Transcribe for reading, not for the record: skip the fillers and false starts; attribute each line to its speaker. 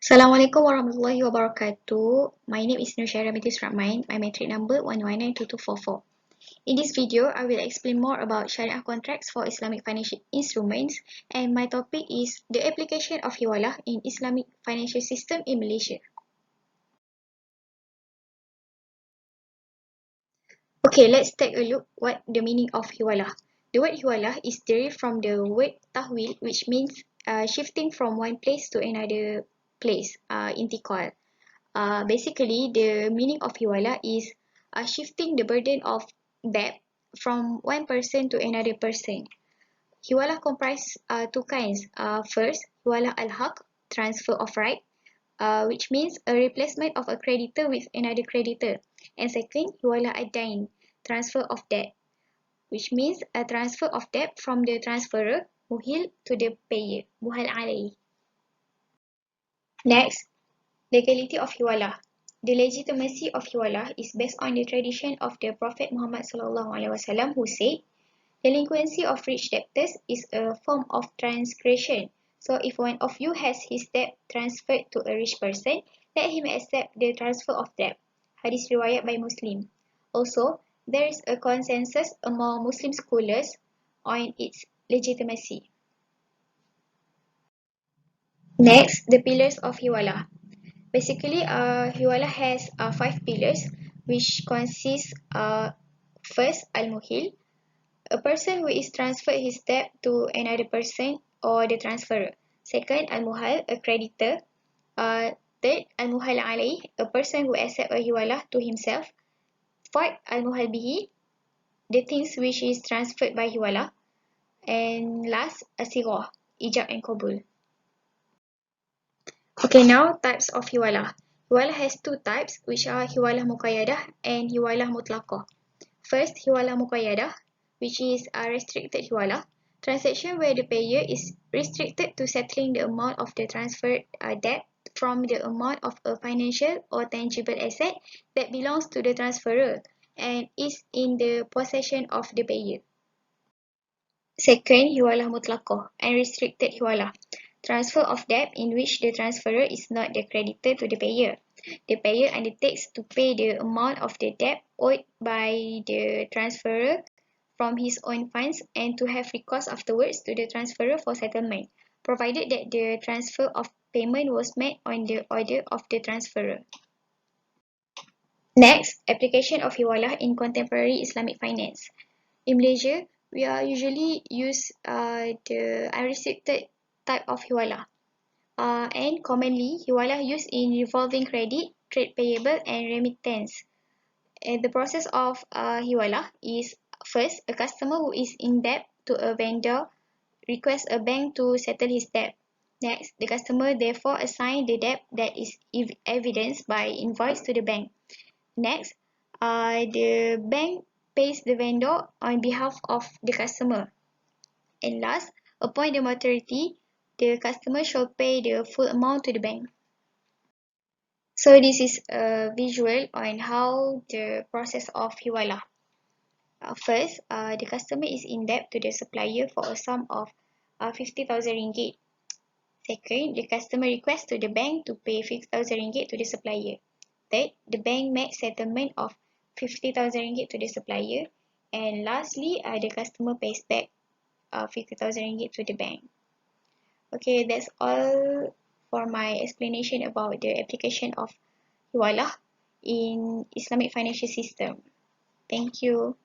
Speaker 1: Assalamualaikum warahmatullahi wabarakatuh. My name is Nur Syahra Binti Rahman. My matric number 1192244. In this video, I will explain more about Sharia contracts for Islamic financial instruments, and my topic is the application of Hiwalah in Islamic financial system in Malaysia. Okay, let's take a look what the meaning of Hiwalah. The word Hiwalah is derived from the word tahwil, which means shifting from one place to another place, intikal. Basically, the meaning of Hiwalah is shifting the burden of debt from one person to another person. Hiwalah comprises two kinds. First, Hiwalah al-Haq, transfer of right, which means a replacement of a creditor with another creditor. And second, Hiwalah ad-Dain, transfer of debt, which means a transfer of debt from the transferor, muhil, to the payer, muhal alayh. Next, legality of Hiwalah. The legitimacy of Hiwalah is based on the tradition of the Prophet Muhammad SAW, who said, delinquency of rich debtors is a form of transgression. So if one of you has his debt transferred to a rich person, let him accept the transfer of debt. Hadith riwayat by Muslim. Also, there is a consensus among Muslim scholars on its legitimacy. Next, the pillars of Hiwalah. Basically, Hiwalah has 5 pillars, which consist first, al-muhil, a person who is transferred his debt to another person or the transferor. Second, al-muhal, a creditor. Third, al-muhal alayh, a person who accepts a hiwalah to himself. Fourth, al-muhal bihi, the things which is transferred by hiwalah. And last, asirah, ijab and qabul. Okay, now types of hiwalah. Hiwalah has two types, which are hiwalah muqayyadah and hiwalah mutlaqah. First, hiwalah muqayyadah, which is a restricted hiwalah, transaction where the payer is restricted to settling the amount of the transferred debt from the amount of a financial or tangible asset that belongs to the transferor and is in the possession of the payer. Second, hiwalah mutlaqah, unrestricted hiwalah, transfer of debt in which the transferor is not the creditor to the payer. The payer undertakes to pay the amount of the debt owed by the transferor from his own funds and to have recourse afterwards to the transferor for settlement, provided that the transfer of payment was made on the order of the transferor. Next, application of hiwalah in contemporary Islamic finance. In Malaysia, we are usually use the unrestricted type of hiwalah. And commonly, hiwalah used in revolving credit, trade payable, and remittance. And the process of hiwalah is first, a customer who is in debt to a vendor requests a bank to settle his debt. Next, the customer therefore assigns the debt that is evidenced by invoice to the bank. Next, the bank pays the vendor on behalf of the customer. And last, upon the maturity, the customer shall pay the full amount to the bank. So this is a visual on how the process of hiwalah. First, the customer is in debt to the supplier for a sum of 50,000 ringgit. Second, the customer requests to the bank to pay 50,000 ringgit to the supplier. Third, the bank makes settlement of 50,000 ringgit to the supplier. And lastly, the customer pays back 50,000 ringgit to the bank. Okay, that's all for my explanation about the application of hiwalah in Islamic financial system. Thank you.